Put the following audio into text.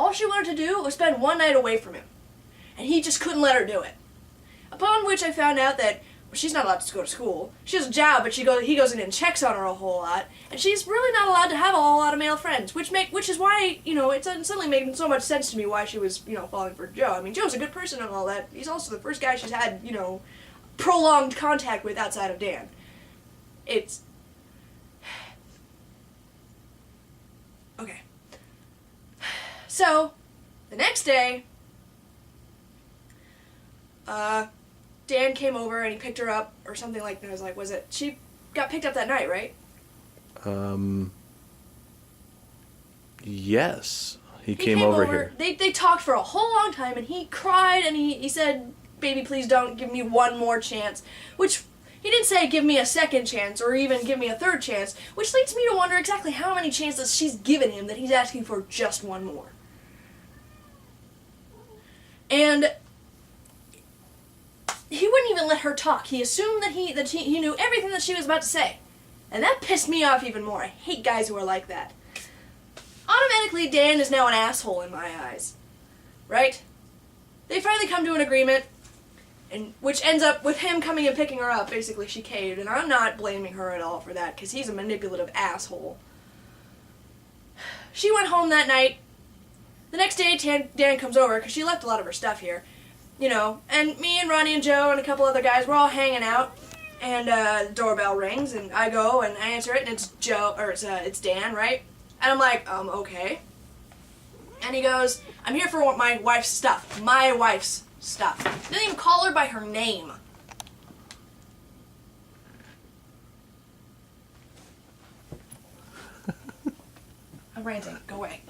all she wanted to do was spend one night away from him. And he just couldn't let her do it. Upon which I found out that she's not allowed to go to school. She has a job, but he goes in and checks on her a whole lot. And she's really not allowed to have a whole lot of male friends, which is why, it suddenly made so much sense to me why she was, falling for Joe. I mean, Joe's a good person and all that. He's also the first guy she's had, prolonged contact with outside of Dan. It's... Okay. So, the next day, Dan came over and he picked her up or something like that. I was like, she got picked up that night, right? Yes. He came over here. They talked for a whole long time and he cried and he said, baby, please don't give me one more chance. Which, he didn't say give me a second chance or even give me a third chance, which leads me to wonder exactly how many chances she's given him that he's asking for just one more. And he wouldn't even let her talk. He assumed that he knew everything that she was about to say. And that pissed me off even more. I hate guys who are like that. Automatically, Dan is now an asshole in my eyes. Right? They finally come to an agreement, and which ends up with him coming and picking her up. Basically, she caved, and I'm not blaming her at all for that, because he's a manipulative asshole. She went home that night. The next day, Dan comes over, because she left a lot of her stuff here. And me and Ronnie and Joe and a couple other guys, we're all hanging out, and the doorbell rings, and I go and I answer it, and it's it's Dan, right? And I'm like, okay. And he goes, I'm here for my wife's stuff. My wife's stuff. He didn't even call her by her name. I'm ranting. Go away.